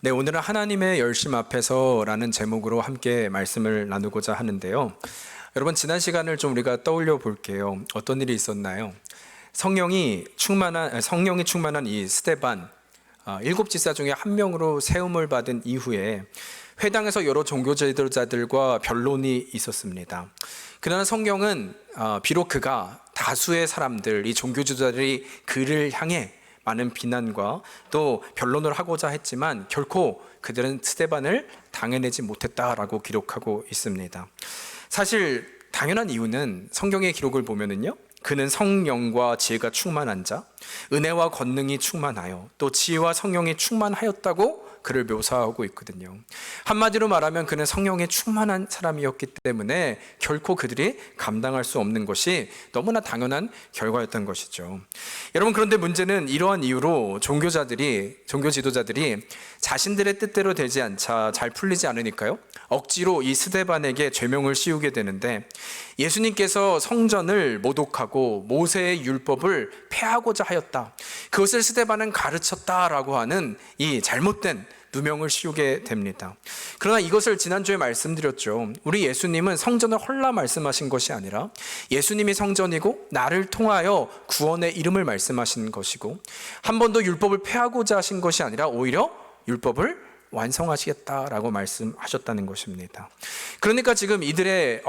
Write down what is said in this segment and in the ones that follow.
네, 오늘은 하나님의 열심 앞에서라는 제목으로 함께 말씀을 나누고자 하는데요. 여러분, 지난 시간을 좀 우리가 떠올려 볼게요. 어떤 일이 있었나요? 성령이 충만한 이 스데반, 일곱 지사 중에 한 명으로 세움을 받은 이후에 회당에서 여러 종교 지도자들과 변론이 있었습니다. 그러나 성경은 비록 그가 다수의 사람들, 이 종교 지도자들이 그를 향해 많은 비난과 또 변론을 하고자 했지만 결코 그들은 스데반을 당해내지 못했다라고 기록하고 있습니다. 사실 당연한 이유는 성경의 기록을 보면은요, 그는 성령과 지혜가 충만한 자, 은혜와 권능이 충만하여 또 지혜와 성령이 충만하였다고 그를 묘사하고 있거든요. 한마디로 말하면 그는 성령에 충만한 사람이었기 때문에 결코 그들이 감당할 수 없는 것이 너무나 당연한 결과였던 것이죠. 여러분, 그런데 문제는 이러한 이유로 종교 지도자들이 자신들의 뜻대로 되지 않자 잘 풀리지 않으니까요, 억지로 이 스데반에게 죄명을 씌우게 되는데, 예수님께서 성전을 모독하고 모세의 율법을 폐하고자 하였다, 그것을 스데반은 가르쳤다라고 하는 이 잘못된 누명을 씌우게 됩니다. 그러나 이것을 지난주에 말씀드렸죠. 우리 예수님은 성전을 헐라 말씀하신 것이 아니라 예수님이 성전이고 나를 통하여 구원의 이름을 말씀하신 것이고, 한 번도 율법을 폐하고자 하신 것이 아니라 오히려 율법을 완성하시겠다라고 말씀하셨다는 것입니다. 그러니까 지금 이들의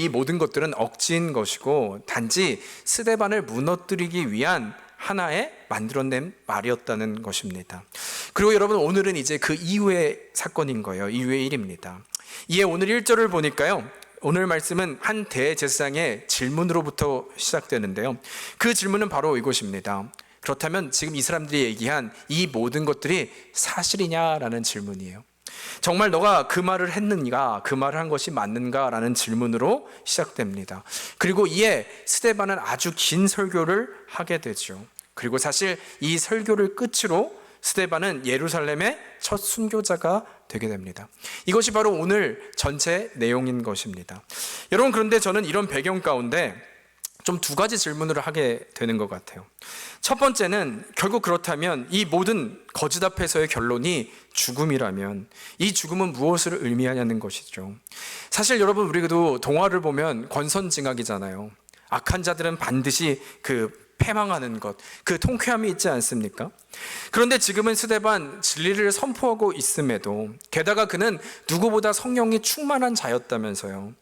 이 모든 것들은 억지인 것이고 단지 스데반을 무너뜨리기 위한 하나의 만들어낸 말이었다는 것입니다. 그리고 여러분, 오늘은 이제 그 이후의 사건인 거예요. 이후의 일입니다. 이에 오늘 1절을 보니까요, 오늘 말씀은 한 대제사장의 질문으로부터 시작되는데요, 그 질문은 바로 이것입니다. 그렇다면 지금 이 사람들이 얘기한 이 모든 것들이 사실이냐라는 질문이에요. 정말 너가 그 말을 했는가, 그 말을 한 것이 맞는가 라는 질문으로 시작됩니다. 그리고 이에 스데반은 아주 긴 설교를 하게 되죠. 그리고 사실 이 설교를 끝으로 스데반은 예루살렘의 첫 순교자가 되게 됩니다. 이것이 바로 오늘 전체 내용인 것입니다. 여러분, 그런데 저는 이런 배경 가운데 좀 두 가지 질문을 하게 되는 것 같아요. 첫 번째는 결국 그렇다면 이 모든 거짓 앞에서의 결론이 죽음이라면 이 죽음은 무엇을 의미하냐는 것이죠. 사실 여러분, 우리도 동화를 보면 권선징악이잖아요. 악한 자들은 반드시 패망하는 것, 그 통쾌함이 있지 않습니까? 그런데 지금은 스데반 진리를 선포하고 있음에도, 게다가 그는 누구보다 성령이 충만한 자였다면서요.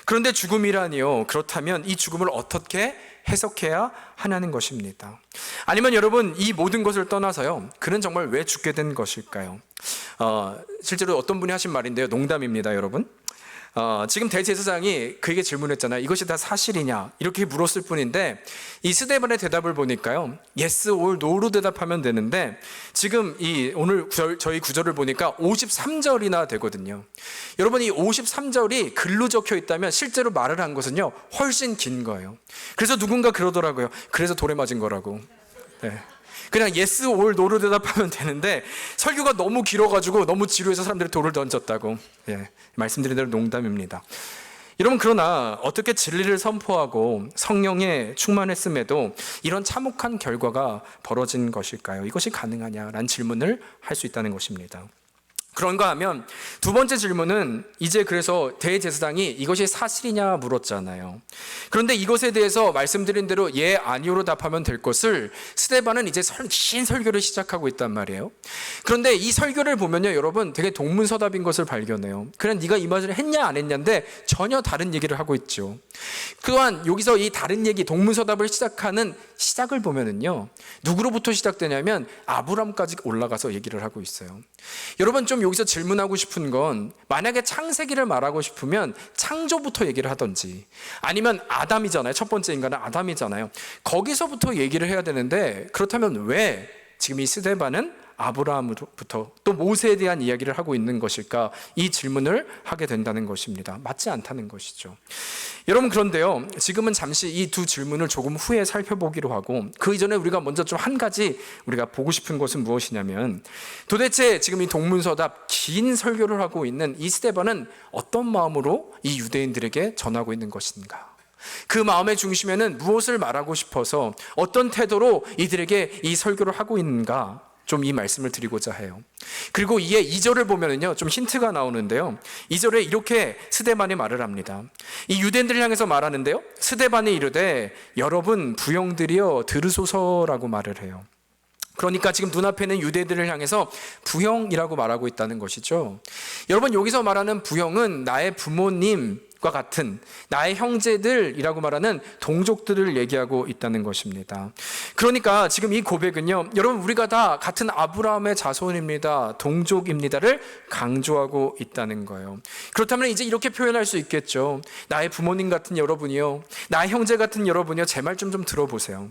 그런데 죽음이라니요, 그렇다면 이 죽음을 어떻게 해석해야 하냐는 것입니다. 아니면 여러분, 이 모든 것을 떠나서요, 그는 정말 왜 죽게 된 것일까요? 실제로 어떤 분이 하신 말인데요, 농담입니다, 여러분. 지금 대제사장이 그에게 질문했잖아요. 이것이 다 사실이냐? 이렇게 물었을 뿐인데, 이 스데반의 대답을 보니까요, yes or no로 대답하면 되는데, 지금 오늘 저희 구절을 보니까 53절이나 되거든요. 여러분, 이 53절이 글로 적혀 있다면 실제로 말을 한 것은요, 훨씬 긴 거예요. 그래서 누군가 그러더라고요. 그래서 돌에 맞은 거라고. 네. 그냥 yes or no로 대답하면 되는데 설교가 너무 길어가지고 너무 지루해서 사람들이 돌을 던졌다고. 말씀드린 대로 농담입니다. 여러분, 그러나 어떻게 진리를 선포하고 성령에 충만했음에도 이런 참혹한 결과가 벌어진 것일까요? 이것이 가능하냐라는 질문을 할 수 있다는 것입니다. 그런가 하면 두 번째 질문은 이제 그래서 대제사장이 이것이 사실이냐 물었잖아요. 그런데 이것에 대해서 말씀드린 대로 예, 아니오로 답하면 될 것을 스데반은 이제 긴 설교를 시작하고 있단 말이에요. 그런데 이 설교를 보면요, 여러분, 되게 동문서답인 것을 발견해요. 그냥 네가 이 말을 했냐 안 했냐인데 전혀 다른 얘기를 하고 있죠. 또한 여기서 이 다른 얘기, 동문서답을 시작하는 시작을 보면은요, 누구로부터 시작되냐면 아브람까지 올라가서 얘기를 하고 있어요. 여러분, 좀 여기서 질문하고 싶은 건, 만약에 창세기를 말하고 싶으면 창조부터 얘기를 하든지, 아니면 아담이잖아요. 첫 번째 인간은 아담이잖아요. 거기서부터 얘기를 해야 되는데, 그렇다면 왜 지금 이 스데반은 아브라함부터 또 모세에 대한 이야기를 하고 있는 것일까? 이 질문을 하게 된다는 것입니다. 맞지 않다는 것이죠. 여러분, 그런데요, 지금은 잠시 이 두 질문을 조금 후에 살펴보기로 하고, 그 이전에 우리가 먼저 좀 한 가지 우리가 보고 싶은 것은 무엇이냐면, 도대체 지금 이 동문서답 긴 설교를 하고 있는 이 스데반은 어떤 마음으로 이 유대인들에게 전하고 있는 것인가? 그 마음의 중심에는 무엇을 말하고 싶어서 어떤 태도로 이들에게 이 설교를 하고 있는가? 좀 이 말씀을 드리고자 해요. 그리고 이에 2절을 보면은요, 좀 힌트가 나오는데요. 2절에 이렇게 스데반이 말을 합니다. 이 유대인들을 향해서 말하는데요. 스데반이 이르되 여러분 부형들이여 들으소서라고 말을 해요. 그러니까 지금 눈앞에 있는 유대인들을 향해서 부형이라고 말하고 있다는 것이죠. 여러분, 여기서 말하는 부형은 나의 부모님과 같은 나의 형제들이라고 말하는 동족들을 얘기하고 있다는 것입니다. 그러니까 지금 이 고백은요, 여러분 우리가 다 같은 아브라함의 자손입니다, 동족입니다를 강조하고 있다는 거예요. 그렇다면 이제 이렇게 표현할 수 있겠죠. 나의 부모님 같은 여러분이요, 나의 형제 같은 여러분이요, 제 말 좀 들어보세요.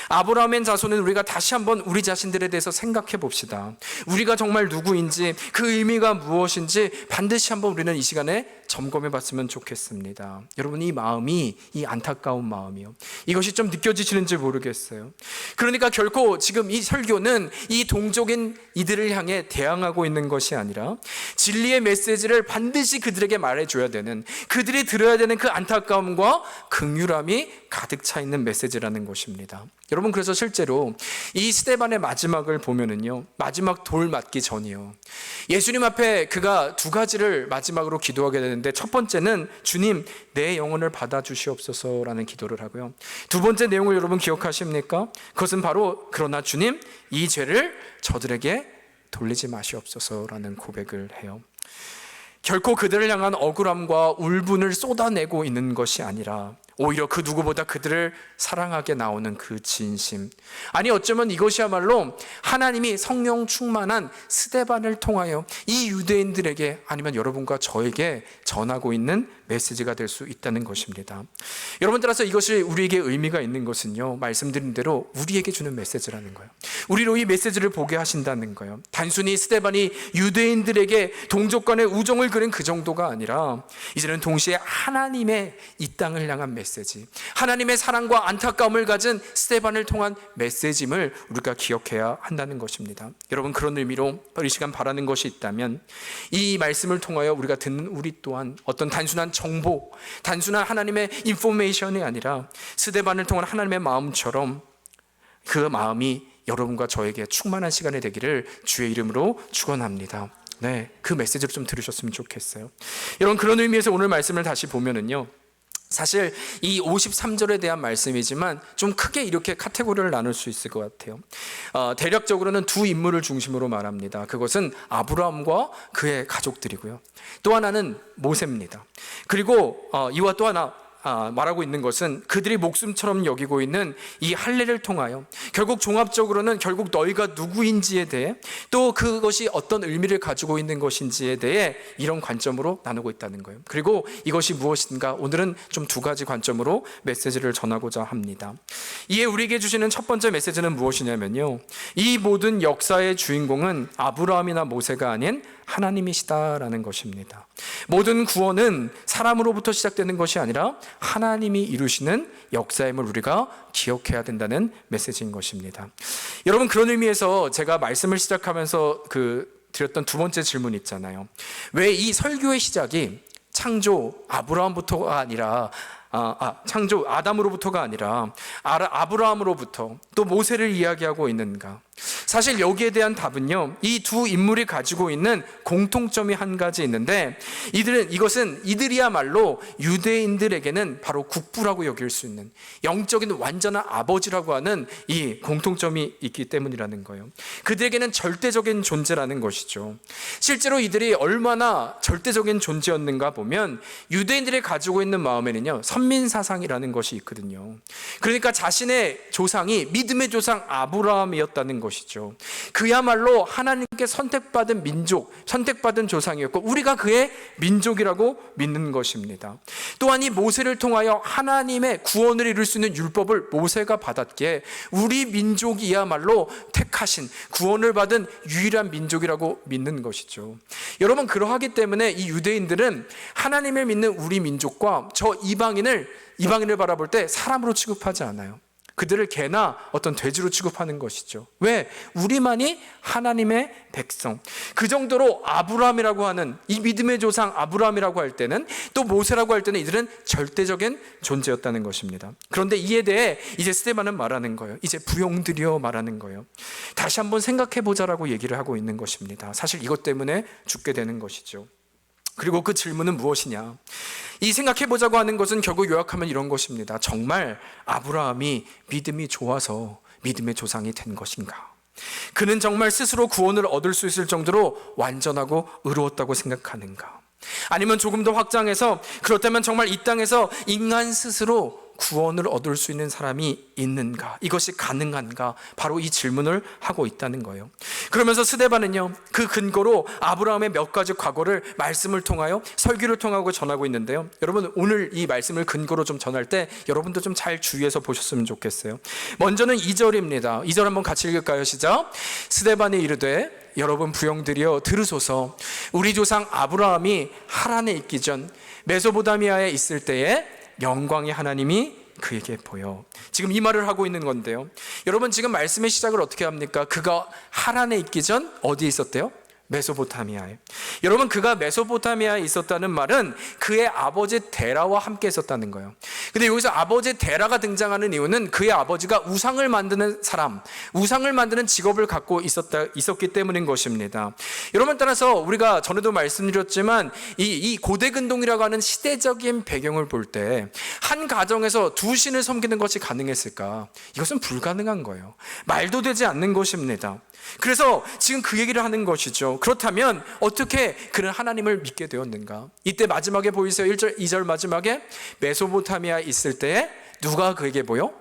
아브라함의 자손은 우리가 다시 한번 우리 자신들에 대해서 생각해 봅시다. 우리가 정말 누구인지, 그 의미가 무엇인지 반드시 한번 우리는 이 시간에 점검해 봤으면 좋겠습니다. 여러분, 이 마음이, 이 안타까운 마음이요, 이것이 좀 느껴지시는지 모르겠어요. 그러니까 결코 지금 이 설교는 이 동족인 이들을 향해 대항하고 있는 것이 아니라 진리의 메시지를 반드시 그들에게 말해줘야 되는, 그들이 들어야 되는 그 안타까움과 긍휼함이 가득 차 있는 메시지라는 것입니다. 여러분, 그래서 실제로 이 스데반의 마지막을 보면은요, 마지막 돌 맞기 전이요, 예수님 앞에 그가 두 가지를 마지막으로 기도하게 되는데, 첫 번째는 주님 내 영혼을 받아주시옵소서라는 기도를 하고요, 두 번째 내용을 여러분 기억하십니까? 그것은 바로 그러나 주님 이 죄를 저들에게 돌리지 마시옵소서라는 고백을 해요. 결코 그들을 향한 억울함과 울분을 쏟아내고 있는 것이 아니라 오히려 그 누구보다 그들을 사랑하게 나오는 그 진심, 아니 어쩌면 이것이야말로 하나님이 성령 충만한 스데반을 통하여 이 유대인들에게, 아니면 여러분과 저에게 전하고 있는 메시지가 될 수 있다는 것입니다. 여러분, 따라서 이것이 우리에게 의미가 있는 것은요, 말씀드린 대로 우리에게 주는 메시지라는 거예요. 우리로 이 메시지를 보게 하신다는 거예요. 단순히 스데반이 유대인들에게 동족 간의 우정을 그린 그 정도가 아니라 이제는 동시에 하나님의 이 땅을 향한 메시지, 하나님의 사랑과 안타까움을 가진 스데반을 통한 메시지임을 우리가 기억해야 한다는 것입니다. 여러분, 그런 의미로 이 시간 바라는 것이 있다면, 이 말씀을 통하여 우리가 듣는 우리 또한 어떤 단순한 정보, 단순한 하나님의 인포메이션이 아니라 스데반을 통한 하나님의 마음처럼 그 마음이 여러분과 저에게 충만한 시간이 되기를 주의 이름으로 축원합니다. 네, 그 메시지를 좀 들으셨으면 좋겠어요. 여러분, 그런 의미에서 오늘 말씀을 다시 보면은요, 사실 이 53절에 대한 말씀이지만 좀 크게 이렇게 카테고리를 나눌 수 있을 것 같아요. 대략적으로는 두 인물을 중심으로 말합니다. 그것은 아브라함과 그의 가족들이고요, 또 하나는 모세입니다. 그리고 이와 또 하나 말하고 있는 것은 그들이 목숨처럼 여기고 있는 이 할례를 통하여 결국 종합적으로는 결국 너희가 누구인지에 대해, 또 그것이 어떤 의미를 가지고 있는 것인지에 대해 이런 관점으로 나누고 있다는 거예요. 그리고 이것이 무엇인가, 오늘은 좀 두 가지 관점으로 메시지를 전하고자 합니다. 이에 우리에게 주시는 첫 번째 메시지는 무엇이냐면요, 이 모든 역사의 주인공은 아브라함이나 모세가 아닌 하나님이시다라는 것입니다. 모든 구원은 사람으로부터 시작되는 것이 아니라 하나님이 이루시는 역사임을 우리가 기억해야 된다는 메시지인 것입니다. 여러분, 그런 의미에서 제가 말씀을 시작하면서 드렸던 두 번째 질문 있잖아요. 왜 이 설교의 시작이 창조 아브라함부터가 아니라 창조 아담으로부터가 아니라 아브라함으로부터 또 모세를 이야기하고 있는가? 사실 여기에 대한 답은요, 이 두 인물이 가지고 있는 공통점이 한 가지 있는데, 이것은 이들이야말로 유대인들에게는 바로 국부라고 여길 수 있는 영적인 완전한 아버지라고 하는 이 공통점이 있기 때문이라는 거예요. 그들에게는 절대적인 존재라는 것이죠. 실제로 이들이 얼마나 절대적인 존재였는가 보면 유대인들이 가지고 있는 마음에는요, 선민사상이라는 것이 있거든요. 그러니까 자신의 조상이 믿음의 조상 아브라함이었다는 것이죠. 그야말로 하나님께 선택받은 민족, 선택받은 조상이었고 우리가 그의 민족이라고 믿는 것입니다. 또한 이 모세를 통하여 하나님의 구원을 이룰 수 있는 율법을 모세가 받았기에 우리 민족이야말로 택하신, 구원을 받은 유일한 민족이라고 믿는 것이죠. 여러분, 그러하기 때문에 이 유대인들은 하나님을 믿는 우리 민족과 저 이방인을 바라볼 때 사람으로 취급하지 않아요. 그들을 개나 어떤 돼지로 취급하는 것이죠. 왜? 우리만이 하나님의 백성. 그 정도로 아브라함이라고 하는 이 믿음의 조상 아브라함이라고 할 때는, 또 모세라고 할 때는 이들은 절대적인 존재였다는 것입니다. 그런데 이에 대해 이제 스데반은 말하는 거예요. 이제 부용들이여 말하는 거예요. 다시 한번 생각해 보자라고 얘기를 하고 있는 것입니다. 사실 이것 때문에 죽게 되는 것이죠. 그리고 그 질문은 무엇이냐? 이 생각해보자고 하는 것은 결국 요약하면 이런 것입니다. 정말 아브라함이 믿음이 좋아서 믿음의 조상이 된 것인가? 그는 정말 스스로 구원을 얻을 수 있을 정도로 완전하고 의로웠다고 생각하는가? 아니면 조금 더 확장해서, 그렇다면 정말 이 땅에서 인간 스스로 구원을 얻을 수 있는 사람이 있는가? 이것이 가능한가? 바로 이 질문을 하고 있다는 거예요. 그러면서 스데반은요, 그 근거로 아브라함의 몇 가지 과거를 말씀을 통하여, 설교를 통하고 전하고 있는데요. 여러분, 오늘 이 말씀을 근거로 좀 전할 때 여러분도 좀 잘 주의해서 보셨으면 좋겠어요. 먼저는 2절입니다. 2절 한번 같이 읽을까요? 시작. 스데반이 이르되 여러분 부형들이여 들으소서. 우리 조상 아브라함이 하란에 있기 전 메소포타미아에 있을 때에 영광의 하나님이 그에게 보여. 지금 이 말을 하고 있는 건데요. 여러분, 지금 말씀의 시작을 어떻게 합니까? 그가 하란에 있기 전 어디에 있었대요? 메소포타미아에. 여러분, 그가 메소포타미아에 있었다는 말은 그의 아버지 데라와 함께 있었다는 거예요. 근데 여기서 아버지 데라가 등장하는 이유는 그의 아버지가 우상을 만드는 사람, 우상을 만드는 직업을 갖고 있었기 때문인 것입니다. 여러분, 따라서 우리가 전에도 말씀드렸지만 이 고대 근동이라고 하는 시대적인 배경을 볼 때 한 가정에서 두 신을 섬기는 것이 가능했을까? 이것은 불가능한 거예요. 말도 되지 않는 것입니다. 그래서 지금 그 얘기를 하는 것이죠. 그렇다면 어떻게 그는 하나님을 믿게 되었는가? 이때 마지막에 보이세요? 1절, 2절 마지막에 메소포타미아에 있을 때에 누가 그에게 보여?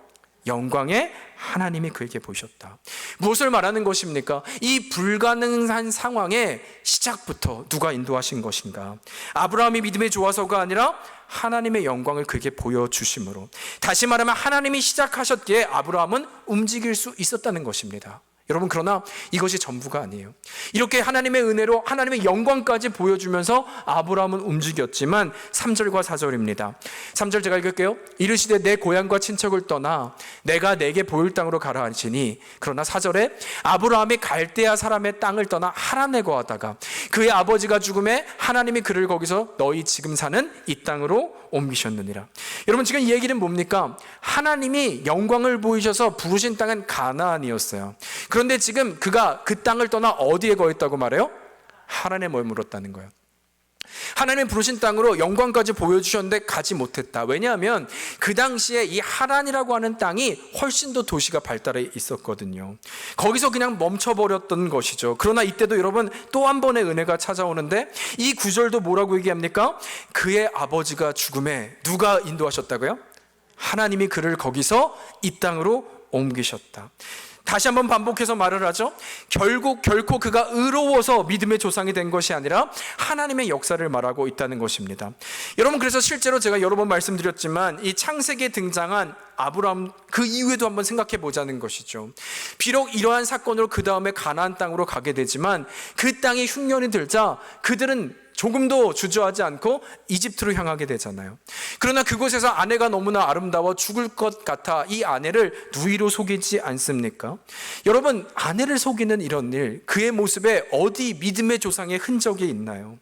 영광의 하나님이 그에게 보이셨다. 무엇을 말하는 것입니까? 이 불가능한 상황의 시작부터 누가 인도하신 것인가? 아브라함이 믿음에 좋아서가 아니라 하나님의 영광을 그에게 보여주심으로, 다시 말하면 하나님이 시작하셨기에 아브라함은 움직일 수 있었다는 것입니다. 여러분, 그러나 이것이 전부가 아니에요. 이렇게 하나님의 은혜로 하나님의 영광까지 보여주면서 아브라함은 움직였지만 3절과 4절입니다. 3절 제가 읽을게요. 이르시되 내 고향과 친척을 떠나 내가 내게 보일 땅으로 가라 하시니, 그러나 4절에 아브라함이 갈대아 사람의 땅을 떠나 하란에 거하다가 그의 아버지가 죽음에 하나님이 그를 거기서 너희 지금 사는 이 땅으로 옮기셨느니라. 여러분, 지금 이 얘기는 뭡니까? 하나님이 영광을 보이셔서 부르신 땅은 가나안이었어요. 그런데 지금 그가 그 땅을 떠나 어디에 거했다고 말해요? 하란에 머물렀다는 거예요. 하나님의 부르신 땅으로 영광까지 보여주셨는데 가지 못했다. 왜냐하면 그 당시에 이 하란이라고 하는 땅이 훨씬 더 도시가 발달해 있었거든요. 거기서 그냥 멈춰버렸던 것이죠. 그러나 이때도 여러분 또 한 번의 은혜가 찾아오는데, 이 구절도 뭐라고 얘기합니까? 그의 아버지가 죽음에 누가 인도하셨다고요? 하나님이 그를 거기서 이 땅으로 옮기셨다. 다시 한번 반복해서 말을 하죠. 결코 그가 의로워서 믿음의 조상이 된 것이 아니라 하나님의 역사를 말하고 있다는 것입니다. 여러분, 그래서 실제로 제가 여러 번 말씀드렸지만 이 창세기에 등장한 아브라함 그 이후에도 한번 생각해 보자는 것이죠. 비록 이러한 사건으로 그 다음에 가나안 땅으로 가게 되지만 그 땅이 흉년이 들자 그들은 조금도 주저하지 않고 이집트로 향하게 되잖아요. 그러나 그곳에서 아내가 너무나 아름다워 죽을 것 같아 이 아내를 누이로 속이지 않습니까? 여러분, 아내를 속이는 이런 일, 그의 모습에 어디 믿음의 조상의 흔적이 있나요?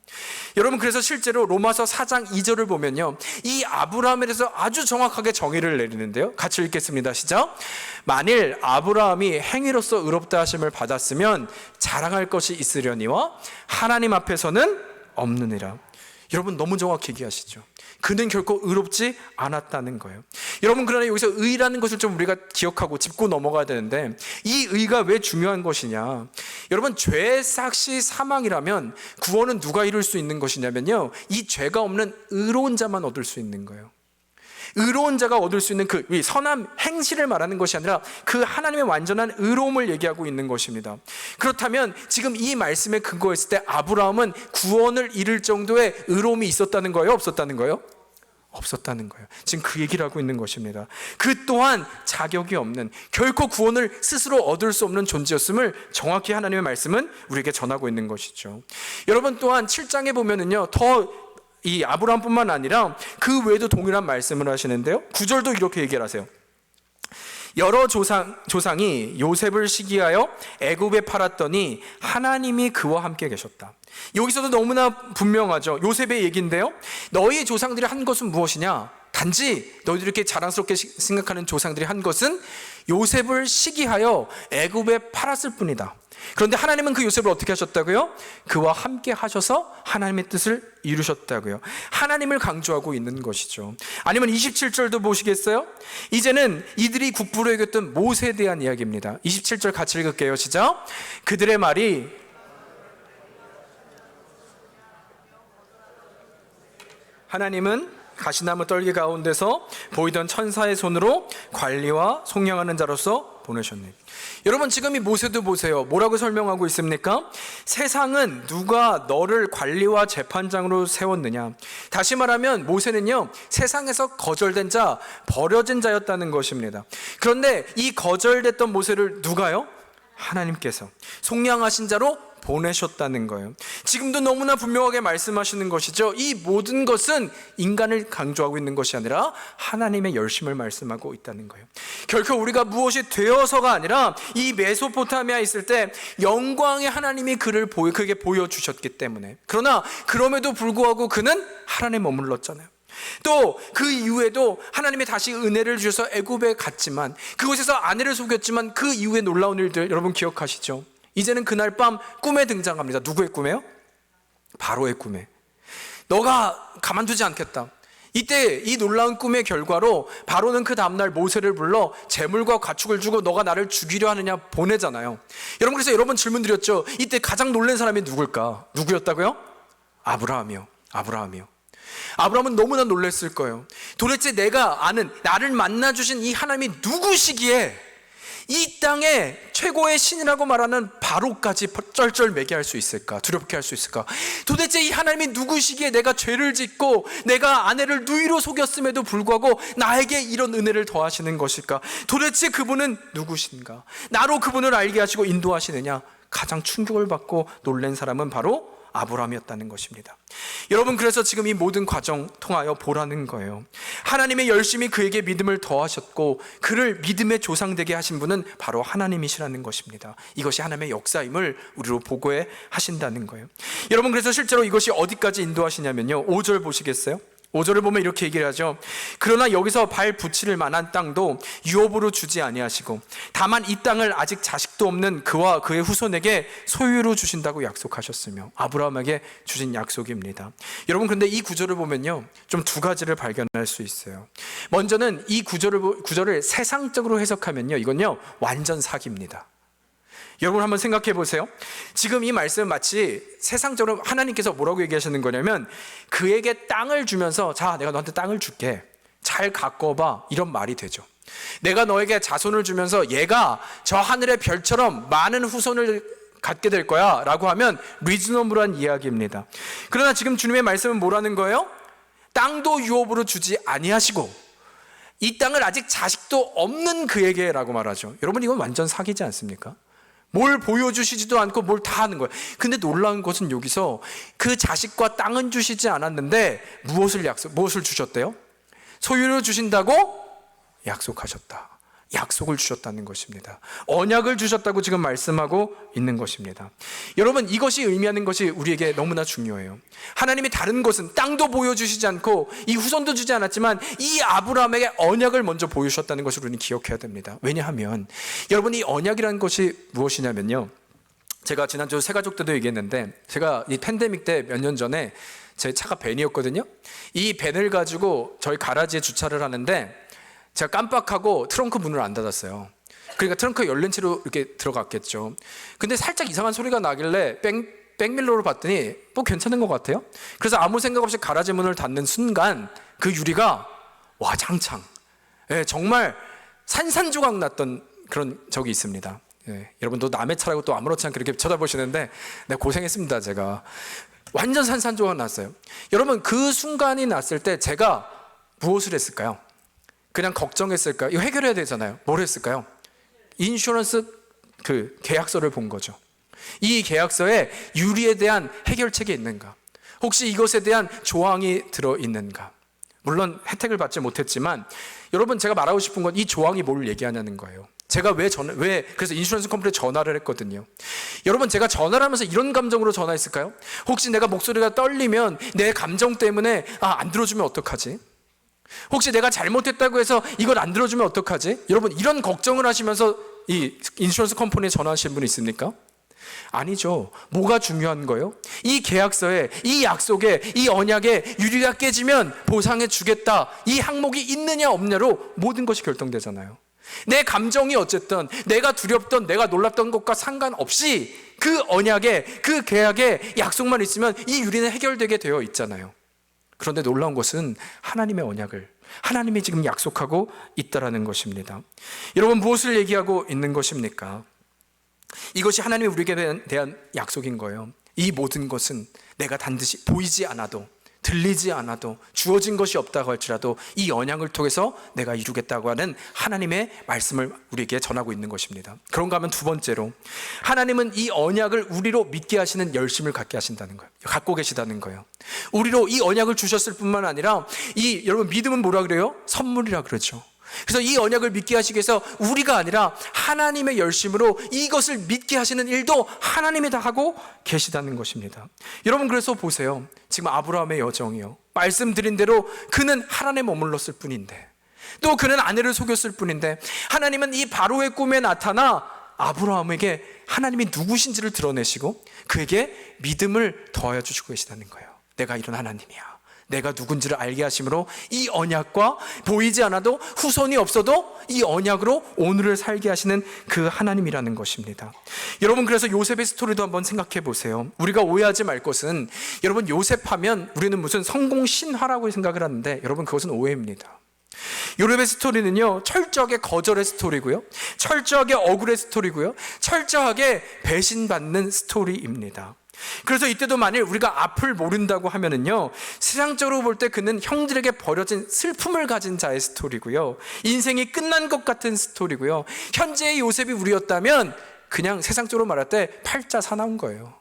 여러분, 그래서 실제로 로마서 4장 2절을 보면요, 이 아브라함에 대해서 아주 정확하게 정의를 내리는데요. 같이 읽겠습니다. 시작. 만일 아브라함이 행위로서 의롭다 하심을 받았으면 자랑할 것이 있으려니와 하나님 앞에서는 없느니라. 여러분, 너무 정확히 얘기하시죠. 그는 결코 의롭지 않았다는 거예요. 여러분, 그러나 여기서 의라는 것을 좀 우리가 기억하고 짚고 넘어가야 되는데, 이 의가 왜 중요한 것이냐? 여러분, 죄의 삭시 사망이라면 구원은 누가 이룰 수 있는 것이냐면요, 이 죄가 없는 의로운 자만 얻을 수 있는 거예요. 의로운 자가 얻을 수 있는 그 선한 행실을 말하는 것이 아니라 그 하나님의 완전한 의로움을 얘기하고 있는 것입니다. 그렇다면 지금 이 말씀에 근거했을 때 아브라함은 구원을 이룰 정도의 의로움이 있었다는 거예요? 없었다는 거예요? 없었다는 거예요. 지금 그 얘기를 하고 있는 것입니다. 그 또한 자격이 없는, 결코 구원을 스스로 얻을 수 없는 존재였음을 정확히 하나님의 말씀은 우리에게 전하고 있는 것이죠. 여러분, 또한 7장에 보면은요, 이 아브라함뿐만 아니라 그 외에도 동일한 말씀을 하시는데요, 9절도 이렇게 얘기를 하세요. 여러 조상이 요셉을 시기하여 애굽에 팔았더니 하나님이 그와 함께 계셨다. 여기서도 너무나 분명하죠. 요셉의 얘기인데요. 너희 조상들이 한 것은 무엇이냐? 단지 너희들이 이렇게 자랑스럽게 생각하는 조상들이 한 것은 요셉을 시기하여 애굽에 팔았을 뿐이다. 그런데 하나님은 그 요셉을 어떻게 하셨다고요? 그와 함께 하셔서 하나님의 뜻을 이루셨다고요. 하나님을 강조하고 있는 것이죠. 아니면 27절도 보시겠어요? 이제는 이들이 국부로 여겼던 모세에 대한 이야기입니다. 27절 같이 읽을게요. 시작. 그들의 말이 하나님은 가시나무 떨기 가운데서 보이던 천사의 손으로 관리와 속량하는 자로서 보내셨네. 여러분, 지금 이 모세도 보세요. 뭐라고 설명하고 있습니까? 세상은 누가 너를 관리와 재판장으로 세웠느냐. 다시 말하면 모세는요, 세상에서 거절된 자, 버려진 자였다는 것입니다. 그런데 이 거절됐던 모세를 누가요? 하나님께서 속량하신 자로 보내셨다는 거예요. 지금도 너무나 분명하게 말씀하시는 것이죠. 이 모든 것은 인간을 강조하고 있는 것이 아니라 하나님의 열심을 말씀하고 있다는 거예요. 결코 우리가 무엇이 되어서가 아니라 이 메소포타미아에 있을 때 영광의 하나님이 그게 보여주셨기 때문에. 그러나 그럼에도 불구하고 그는 하나님에 머물렀잖아요. 또 그 이후에도 하나님이 다시 은혜를 주셔서 애굽에 갔지만, 그곳에서 아내를 속였지만 그 이후에 놀라운 일들 여러분 기억하시죠? 이제는 그날 밤 꿈에 등장합니다. 누구의 꿈에요? 바로의 꿈에. 너가 가만두지 않겠다. 이때 이 놀라운 꿈의 결과로 바로는 그 다음날 모세를 불러 재물과 가축을 주고 너가 나를 죽이려 하느냐 보내잖아요. 여러분, 그래서 여러분 질문 드렸죠. 이때 가장 놀란 사람이 누굴까? 누구였다고요? 아브라함이요. 아브라함은 너무나 놀랐을 거예요. 도대체 내가 아는, 나를 만나주신 이 하나님이 누구시기에 이 땅의 최고의 신이라고 말하는 바로까지 쩔쩔매게 할 수 있을까? 두렵게 할 수 있을까? 도대체 이 하나님이 누구시기에 내가 죄를 짓고 내가 아내를 누이로 속였음에도 불구하고 나에게 이런 은혜를 더하시는 것일까? 도대체 그분은 누구신가? 나로 그분을 알게 하시고 인도하시느냐? 가장 충격을 받고 놀란 사람은 바로 아브라함이었다는 것입니다. 여러분, 그래서 지금 이 모든 과정 통하여 보라는 거예요. 하나님의 열심히 그에게 믿음을 더하셨고 그를 믿음의 조상 되게 하신 분은 바로 하나님이시라는 것입니다. 이것이 하나님의 역사임을 우리로 보고해 하신다는 거예요. 여러분, 그래서 실제로 이것이 어디까지 인도하시냐면요, 5절 보시겠어요? 5절을 보면 이렇게 얘기를 하죠. 그러나 여기서 발 붙일 만한 땅도 유업으로 주지 아니하시고 다만 이 땅을 아직 자식도 없는 그와 그의 후손에게 소유로 주신다고 약속하셨으며, 아브라함에게 주신 약속입니다. 여러분, 그런데 이 구절을 보면요, 좀 두 가지를 발견할 수 있어요. 먼저는 이 구절을 세상적으로 해석하면요, 이건요 완전 사기입니다. 여러분, 한번 생각해 보세요. 지금 이 말씀은 마치 세상적으로 하나님께서 뭐라고 얘기하시는 거냐면, 그에게 땅을 주면서 자, 내가 너한테 땅을 줄게, 잘 가꿔봐, 이런 말이 되죠. 내가 너에게 자손을 주면서 얘가 저 하늘의 별처럼 많은 후손을 갖게 될 거야 라고 하면 리즈너블한 이야기입니다. 그러나 지금 주님의 말씀은 뭐라는 거예요? 땅도 유업으로 주지 아니하시고 이 땅을 아직 자식도 없는 그에게 라고 말하죠. 여러분, 이건 완전 사기지 않습니까? 뭘 보여주시지도 않고 뭘 다 하는 거예요. 근데 놀라운 것은 여기서 그 자식과 땅은 주시지 않았는데 무엇을 주셨대요? 소유를 주신다고 약속하셨다. 약속을 주셨다는 것입니다. 언약을 주셨다고 지금 말씀하고 있는 것입니다. 여러분, 이것이 의미하는 것이 우리에게 너무나 중요해요. 하나님이 다른 것은 땅도 보여주시지 않고 이 후손도 주지 않았지만 이 아브라함에게 언약을 먼저 보여주셨다는 것을 우리는 기억해야 됩니다. 왜냐하면 여러분, 이 언약이라는 것이 무엇이냐면요, 제가 지난주 새가족 때도 얘기했는데, 제가 이 팬데믹 때 몇 년 전에 제 차가 밴이었거든요. 이 밴을 가지고 저희 가라지에 주차를 하는데 제가 깜빡하고 트렁크 문을 안 닫았어요. 그러니까 트렁크 열린 채로 이렇게 들어갔겠죠. 근데 살짝 이상한 소리가 나길래 백밀러로 봤더니 뭐 괜찮은 것 같아요. 그래서 아무 생각 없이 가라지 문을 닫는 순간 그 유리가 와장창, 정말 산산조각 났던 그런 적이 있습니다. 여러분도 남의 차라고 또 아무렇지 않게 이렇게 쳐다보시는데, 네, 고생했습니다. 제가 완전 산산조각 났어요. 여러분, 그 순간이 났을 때 제가 무엇을 했을까요? 그냥 걱정했을까요? 이거 해결해야 되잖아요. 뭘 했을까요? 인슈런스 계약서를 본 거죠. 이 계약서에 유리에 대한 해결책이 있는가? 혹시 이것에 대한 조항이 들어있는가? 물론 혜택을 받지 못했지만 여러분, 제가 말하고 싶은 건 이 조항이 뭘 얘기하냐는 거예요. 제가 그래서 인슈런스 컴퍼니에 전화를 했거든요. 여러분, 제가 전화를 하면서 이런 감정으로 전화했을까요? 혹시 내가 목소리가 떨리면 내 감정 때문에 안 들어주면 어떡하지? 혹시 내가 잘못했다고 해서 이걸 안 들어주면 어떡하지? 여러분, 이런 걱정을 하시면서 이 인슈런스 컴퍼니에 전화하신 분 있습니까? 아니죠. 뭐가 중요한 거예요? 이 계약서에, 이 약속에, 이 언약에 유리가 깨지면 보상해 주겠다, 이 항목이 있느냐 없느냐로 모든 것이 결정되잖아요. 내 감정이 어쨌든 내가 두렵던, 내가 놀랐던 것과 상관없이 그 언약에, 그 계약에 약속만 있으면 이 유리는 해결되게 되어 있잖아요. 그런데 놀라운 것은 하나님의 언약을, 하나님이 지금 약속하고 있다라는 것입니다. 여러분, 무엇을 얘기하고 있는 것입니까? 이것이 하나님이 우리에게 대한 약속인 거예요. 이 모든 것은 내가 반드시 보이지 않아도, 들리지 않아도, 주어진 것이 없다고 할지라도 이 언약을 통해서 내가 이루겠다고 하는 하나님의 말씀을 우리에게 전하고 있는 것입니다. 그런가 하면 두 번째로, 하나님은 이 언약을 우리로 믿게 하시는 열심을 갖게 하신다는 거예요. 갖고 계시다는 거예요. 우리로 이 언약을 주셨을 뿐만 아니라, 여러분, 믿음은 뭐라 그래요? 선물이라 그러죠. 그래서 이 언약을 믿게 하시기 위해서 우리가 아니라 하나님의 열심으로 이것을 믿게 하시는 일도 하나님이 다 하고 계시다는 것입니다. 여러분, 그래서 보세요. 지금 아브라함의 여정이요, 말씀드린 대로 그는 하란에 머물렀을 뿐인데, 또 그는 아내를 속였을 뿐인데, 하나님은 이 바로의 꿈에 나타나 아브라함에게 하나님이 누구신지를 드러내시고 그에게 믿음을 더하여 주시고 계시다는 거예요. 내가 이런 하나님이야, 내가 누군지를 알게 하심으로 이 언약과 보이지 않아도, 후손이 없어도 이 언약으로 오늘을 살게 하시는 그 하나님이라는 것입니다. 여러분, 그래서 요셉의 스토리도 한번 생각해 보세요. 우리가 오해하지 말 것은, 여러분, 요셉 하면 우리는 무슨 성공 신화라고 생각을 하는데, 여러분, 그것은 오해입니다. 요셉의 스토리는요, 철저하게 거절의 스토리고요, 철저하게 억울의 스토리고요, 철저하게 배신받는 스토리입니다. 그래서 이때도 만일 우리가 앞을 모른다고 하면은요, 세상적으로 볼 때 그는 형들에게 버려진 슬픔을 가진 자의 스토리고요, 인생이 끝난 것 같은 스토리고요, 현재의 요셉이 우리였다면 그냥 세상적으로 말할 때 팔자 사나운 거예요.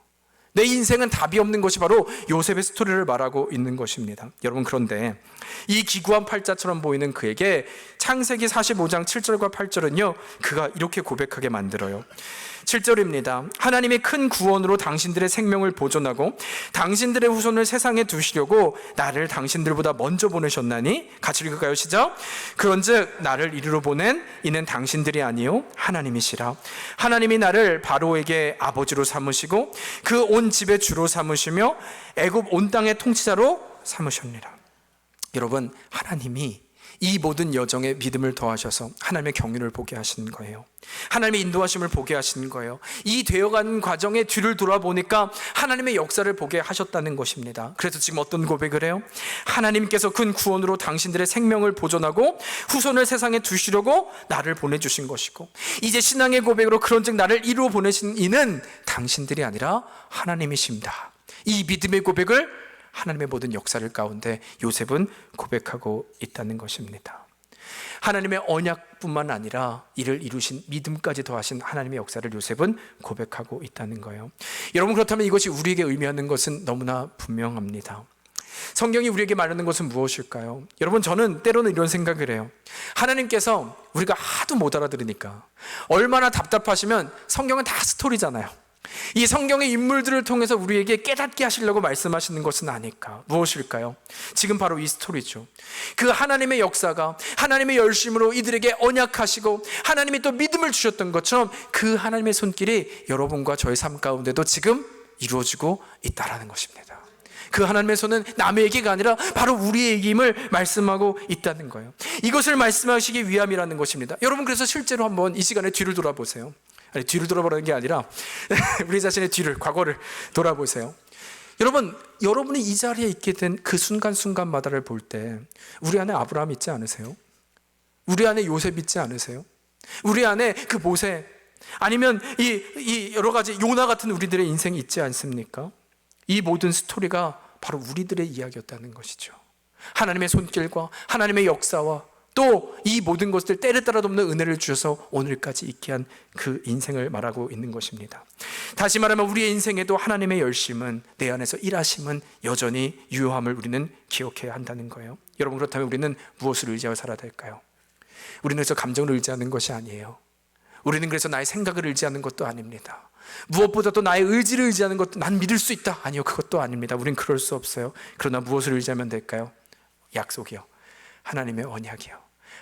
내 인생은 답이 없는 것이 바로 요셉의 스토리를 말하고 있는 것입니다. 여러분, 그런데 이 기구한 팔자처럼 보이는 그에게 창세기 45장 7절과 8절은요, 그가 이렇게 고백하게 만들어요. 7절입니다. 하나님이 큰 구원으로 당신들의 생명을 보존하고 당신들의 후손을 세상에 두시려고 나를 당신들보다 먼저 보내셨나니, 같이 읽을까요? 시작. 그런즉 나를 이리로 보낸 이는 당신들이 아니요 하나님이시라. 하나님이 나를 바로에게 아버지로 삼으시고 그 온 집의 주로 삼으시며 애굽 온 땅의 통치자로 삼으셨느니라. 여러분, 하나님이 이 모든 여정에 믿음을 더하셔서 하나님의 경륜을 보게 하신 거예요. 하나님의 인도하심을 보게 하신 거예요. 이 되어가는 과정에 뒤를 돌아보니까 하나님의 역사를 보게 하셨다는 것입니다. 그래서 지금 어떤 고백을 해요? 하나님께서 큰 구원으로 당신들의 생명을 보존하고 후손을 세상에 두시려고 나를 보내주신 것이고, 이제 신앙의 고백으로 그런즉 나를 이루어 보내신 이는 당신들이 아니라 하나님이십니다. 이 믿음의 고백을 하나님의 모든 역사를 가운데 요셉은 고백하고 있다는 것입니다. 하나님의 언약뿐만 아니라 이를 이루신 믿음까지 더하신 하나님의 역사를 요셉은 고백하고 있다는 거예요. 여러분, 그렇다면 이것이 우리에게 의미하는 것은 너무나 분명합니다. 성경이 우리에게 말하는 것은 무엇일까요? 여러분, 저는 때로는 이런 생각을 해요. 하나님께서 우리가 하도 못 알아들으니까, 얼마나 답답하시면 성경은 다 스토리잖아요. 이 성경의 인물들을 통해서 우리에게 깨닫게 하시려고 말씀하시는 것은 아닐까? 무엇일까요? 지금 바로 이 스토리죠. 그 하나님의 역사가 하나님의 열심으로 이들에게 언약하시고 하나님이 또 믿음을 주셨던 것처럼 그 하나님의 손길이 여러분과 저의 삶 가운데도 지금 이루어지고 있다는 것입니다. 그 하나님의 손은 남의 얘기가 아니라 바로 우리의 얘기임을 말씀하고 있다는 거예요. 이것을 말씀하시기 위함이라는 것입니다. 여러분, 그래서 실제로 한번 이 시간에 뒤를 돌아보세요. 아니, 뒤를 돌아보라는 게 아니라 우리 자신의 뒤를, 과거를 돌아보세요. 여러분, 여러분이 이 자리에 있게 된 그 순간순간마다를 볼 때 우리 안에 아브라함 있지 않으세요? 우리 안에 요셉 있지 않으세요? 우리 안에 그 모세, 아니면 이 여러 가지 요나 같은 우리들의 인생이 있지 않습니까? 이 모든 스토리가 바로 우리들의 이야기였다는 것이죠. 하나님의 손길과 하나님의 역사와 또 이 모든 것들 때를 따라 돕는 은혜를 주셔서 오늘까지 있게 한 그 인생을 말하고 있는 것입니다. 다시 말하면 우리의 인생에도 하나님의 열심은, 내 안에서 일하심은 여전히 유효함을 우리는 기억해야 한다는 거예요. 여러분, 그렇다면 우리는 무엇을 의지하고 살아야 될까요? 우리는 그래서 감정을 의지하는 것이 아니에요. 우리는 그래서 나의 생각을 의지하는 것도 아닙니다. 무엇보다도 나의 의지를 의지하는 것도, 난 믿을 수 있다, 아니요, 그것도 아닙니다. 우린 그럴 수 없어요. 그러나 무엇을 의지하면 될까요? 약속이요, 하나님의 언약이요,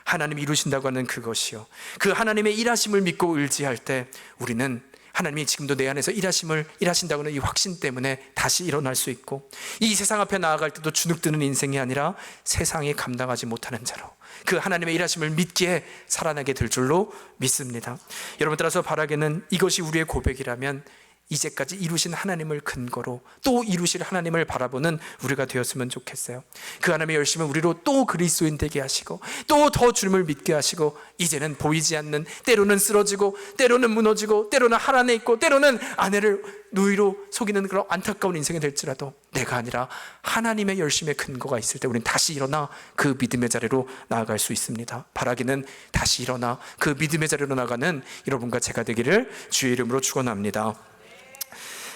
하나님이 이루신다고 하는 그것이요, 그 하나님의 일하심을 믿고 의지할 때 우리는 하나님이 지금도 내 안에서 일하신다고 하는 이 확신 때문에 다시 일어날 수 있고, 이 세상 앞에 나아갈 때도 주눅드는 인생이 아니라 세상이 감당하지 못하는 자로 그 하나님의 일하심을 믿기에 살아나게 될 줄로 믿습니다. 여러분, 따라서 바라기는 이것이 우리의 고백이라면 이제까지 이루신 하나님을 근거로 또 이루실 하나님을 바라보는 우리가 되었으면 좋겠어요. 그 하나님의 열심은 우리로 또 그리스도인 되게 하시고 또 더 주님을 믿게 하시고, 이제는 보이지 않는, 때로는 쓰러지고 때로는 무너지고 때로는 하란에 있고 때로는 아내를 누이로 속이는 그런 안타까운 인생이 될지라도 내가 아니라 하나님의 열심의 근거가 있을 때 우리는 다시 일어나 그 믿음의 자리로 나아갈 수 있습니다. 바라기는 다시 일어나 그 믿음의 자리로 나가는 여러분과 제가 되기를 주의 이름으로 축원합니다.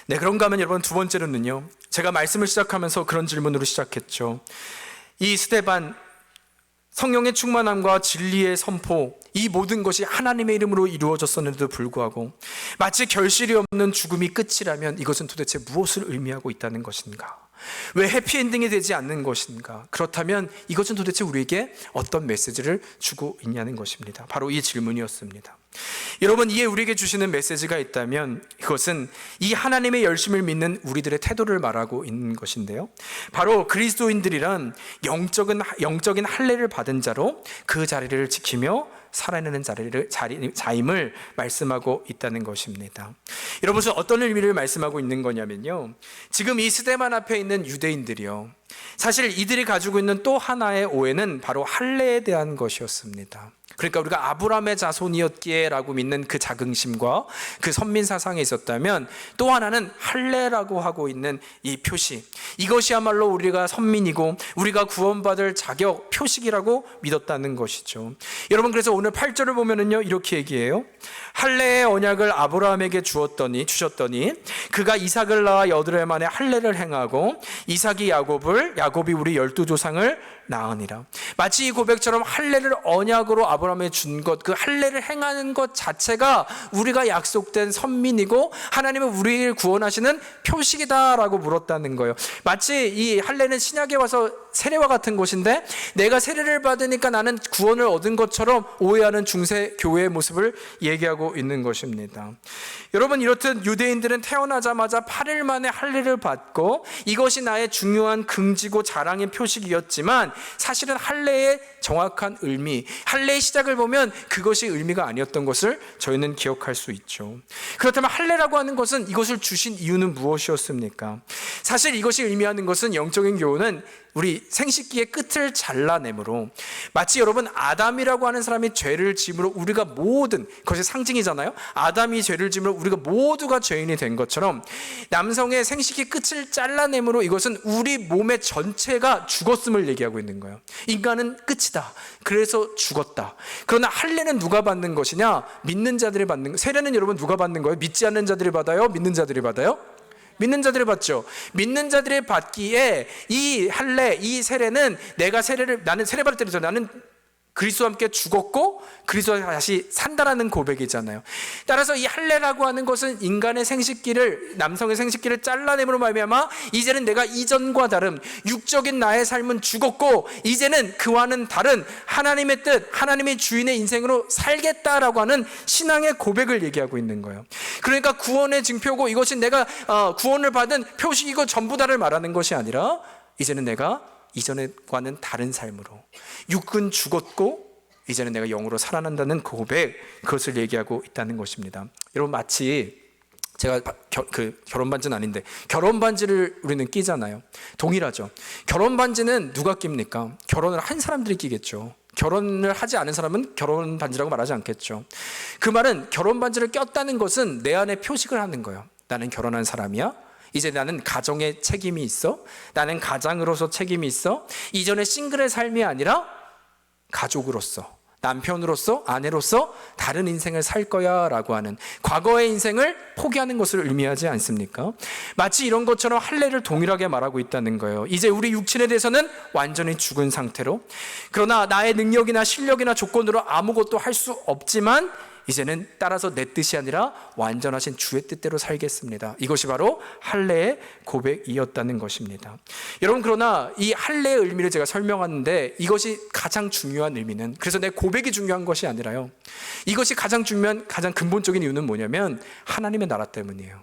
네, 그런가 하면 여러분, 두 번째로는요, 제가 말씀을 시작하면서 그런 질문으로 시작했죠. 이 스데반, 성령의 충만함과 진리의 선포, 이 모든 것이 하나님의 이름으로 이루어졌었는데도 불구하고 마치 결실이 없는 죽음이 끝이라면 이것은 도대체 무엇을 의미하고 있다는 것인가? 왜 해피엔딩이 되지 않는 것인가? 그렇다면 이것은 도대체 우리에게 어떤 메시지를 주고 있냐는 것입니다. 바로 이 질문이었습니다. 여러분, 이에 우리에게 주시는 메시지가 있다면 그것은 이 하나님의 열심을 믿는 우리들의 태도를 말하고 있는 것인데요, 바로 그리스도인들이란 영적인 할례를 받은 자로 그 자리를 지키며 살아내는 자임을 말씀하고 있다는 것입니다. 여러분, 어떤 의미를 말씀하고 있는 거냐면요, 지금 이 스데반 앞에 있는 유대인들이요, 사실 이들이 가지고 있는 또 하나의 오해는 바로 할례에 대한 것이었습니다. 그러니까 우리가 아브라함의 자손이었기에 라고 믿는 그 자긍심과 그 선민 사상에 있었다면, 또 하나는 할례라고 하고 있는 이 표시, 이것이야말로 우리가 선민이고 우리가 구원받을 자격 표식이라고 믿었다는 것이죠. 여러분, 그래서 오늘 8절을 보면은요, 이렇게 얘기해요. 할례의 언약을 아브라함에게 주셨더니 그가 이삭을 낳아 8해 만에 할례를 행하고 이삭이 야곱이 우리 12조상을 낳으니라. 마치 이 고백처럼 할례를 언약으로 아브라함에 준 것, 그 할례를 행하는 것 자체가 우리가 약속된 선민이고 하나님은 우리를 구원하시는 표식이다라고 물었다는 거예요. 마치 이 할례는 신약에 와서 세례와 같은 것인데, 내가 세례를 받으니까 나는 구원을 얻은 것처럼 오해하는 중세 교회의 모습을 얘기하고 있는 것입니다. 여러분, 이렇듯 유대인들은 태어나자마자 8일 만에 할례를 받고 이것이 나의 중요한 긍지고 자랑의 표식이었지만, 사실은 할례의 정확한 의미, 할례의 시작을 보면 그것이 의미가 아니었던 것을 저희는 기억할 수 있죠. 그렇다면 할례라고 하는 것은, 이것을 주신 이유는 무엇이었습니까? 사실 이것이 의미하는 것은, 영적인 교훈은 우리 생식기의 끝을 잘라내므로, 마치 여러분 아담이라고 하는 사람이 죄를 지음으로 우리가 모든, 그것이 상징이잖아요. 아담이 죄를 지음으로 우리가 모두가 죄인이 된 것처럼 남성의 생식기 끝을 잘라내므로 이것은 우리 몸의 전체가 죽었음을 얘기하고 있는 거예요. 인간은 끝이다, 그래서 죽었다. 그러나 할례는 누가 받는 것이냐? 믿는 자들이 받는 거. 세례는 여러분 누가 받는 거예요? 믿지 않는 자들이 받아요? 믿는 자들이 받아요? 믿는 자들이 받죠. 믿는 자들이 받기에 이 할례, 이 세례는 나는 세례 받을 때부터 나는 그리스도와 함께 죽었고 그리스도와 다시 산다라는 고백이잖아요. 따라서 이 할례라고 하는 것은 인간의 생식기를, 남성의 생식기를 잘라냄으로 말미암아 이제는 내가 이전과 다른 육적인 나의 삶은 죽었고 이제는 그와는 다른 하나님의 뜻, 하나님의 주인의 인생으로 살겠다라고 하는 신앙의 고백을 얘기하고 있는 거예요. 그러니까 구원의 증표고 이것이 내가 구원을 받은 표식이고 전부다를 말하는 것이 아니라, 이제는 내가 이전과는 다른 삶으로, 육은 죽었고 이제는 내가 영으로 살아난다는 고백, 그것을 얘기하고 있다는 것입니다. 여러분, 마치 제가 결혼 반지는 아닌데 결혼 반지를 우리는 끼잖아요. 동일하죠. 결혼 반지는 누가 낍니까? 결혼을 한 사람들이 끼겠죠. 결혼을 하지 않은 사람은 결혼 반지라고 말하지 않겠죠. 그 말은 결혼 반지를 꼈다는 것은 내 안에 표식을 하는 거예요. 나는 결혼한 사람이야. 이제 나는 가정에 책임이 있어. 나는 가장으로서 책임이 있어. 이전에 싱글의 삶이 아니라 가족으로서, 남편으로서, 아내로서 다른 인생을 살 거야 라고 하는 과거의 인생을 포기하는 것을 의미하지 않습니까? 마치 이런 것처럼 할례를 동일하게 말하고 있다는 거예요. 이제 우리 육신에 대해서는 완전히 죽은 상태로, 그러나 나의 능력이나 실력이나 조건으로 아무것도 할 수 없지만 이제는 따라서 내 뜻이 아니라 완전하신 주의 뜻대로 살겠습니다. 이것이 바로 할례의 고백이었다는 것입니다. 여러분, 그러나 이 할례의 의미를 제가 설명하는데 이것이 가장 중요한 의미는, 그래서 내 고백이 중요한 것이 아니라요, 이것이 가장 중요한, 가장 근본적인 이유는 뭐냐면 하나님의 나라 때문이에요.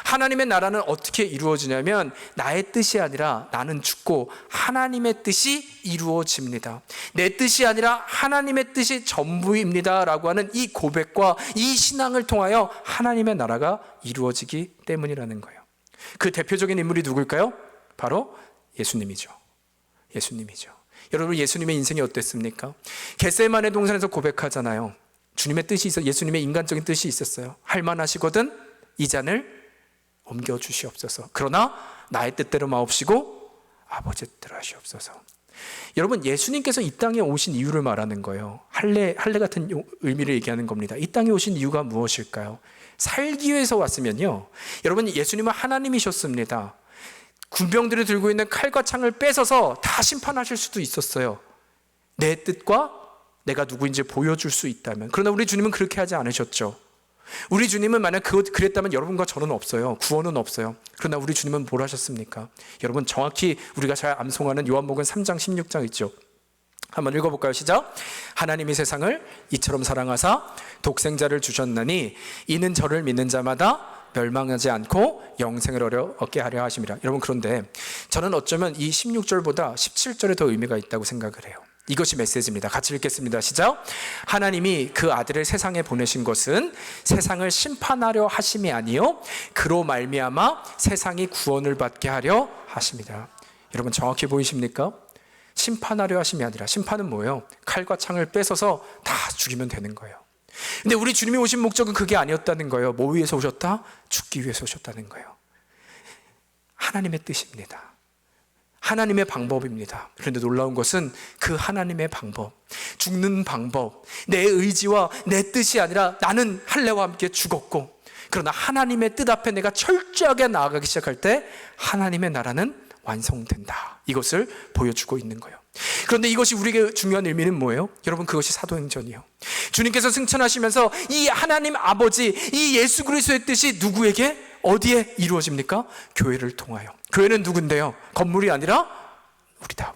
하나님의 나라는 어떻게 이루어지냐면 나의 뜻이 아니라 나는 죽고 하나님의 뜻이 이루어집니다. 내 뜻이 아니라 하나님의 뜻이 전부입니다 라고 하는 이 고백과 이 신앙을 통하여 하나님의 나라가 이루어지기 때문이라는 거예요. 그 대표적인 인물이 누굴까요? 바로 예수님이죠. 예수님이죠. 여러분, 예수님의 인생이 어땠습니까? 겟세마네 동산에서 고백하잖아요. 주님의 뜻이 있어, 예수님의 인간적인 뜻이 있었어요. 할만하시거든 이 잔을 옮겨주시옵소서. 그러나 나의 뜻대로 마옵시고 아버지 뜻대로 하시옵소서. 여러분, 예수님께서 이 땅에 오신 이유를 말하는 거예요. 할례 같은 의미를 얘기하는 겁니다. 이 땅에 오신 이유가 무엇일까요? 살기 위해서 왔으면요, 여러분, 예수님은 하나님이셨습니다. 군병들이 들고 있는 칼과 창을 뺏어서 다 심판하실 수도 있었어요. 내 뜻과 내가 누구인지 보여줄 수 있다면. 그러나 우리 주님은 그렇게 하지 않으셨죠. 우리 주님은 만약 그랬다면 여러분과 저는 없어요. 구원은 없어요. 그러나 우리 주님은 뭘 하셨습니까? 여러분, 정확히 우리가 잘 암송하는 요한복음 3장 16장 있죠. 한번 읽어볼까요? 시작. 하나님이 세상을 이처럼 사랑하사 독생자를 주셨나니 이는 저를 믿는 자마다 멸망하지 않고 영생을 얻게 하려 하심이라. 여러분, 그런데 저는 어쩌면 이 16절보다 17절에 더 의미가 있다고 생각을 해요. 이것이 메시지입니다. 같이 읽겠습니다. 시작. 하나님이 그 아들을 세상에 보내신 것은 세상을 심판하려 하심이 아니요 그로 말미암아 세상이 구원을 받게 하려 하심이다. 여러분, 정확히 보이십니까? 심판하려 하심이 아니라, 심판은 뭐예요? 칼과 창을 뺏어서 다 죽이면 되는 거예요. 근데 우리 주님이 오신 목적은 그게 아니었다는 거예요. 뭐 위해서 오셨다? 죽기 위해서 오셨다는 거예요. 하나님의 뜻입니다. 하나님의 방법입니다. 그런데 놀라운 것은 그 하나님의 방법, 죽는 방법, 내 의지와 내 뜻이 아니라 나는 할례와 함께 죽었고, 그러나 하나님의 뜻 앞에 내가 철저하게 나아가기 시작할 때 하나님의 나라는 완성된다. 이것을 보여주고 있는 거예요. 그런데 이것이 우리에게 중요한 의미는 뭐예요? 여러분, 그것이 사도행전이에요. 주님께서 승천하시면서 이 하나님 아버지, 이 예수 그리스도의 뜻이 누구에게, 어디에 이루어집니까? 교회를 통하여. 교회는 누군데요? 건물이 아니라 우리다.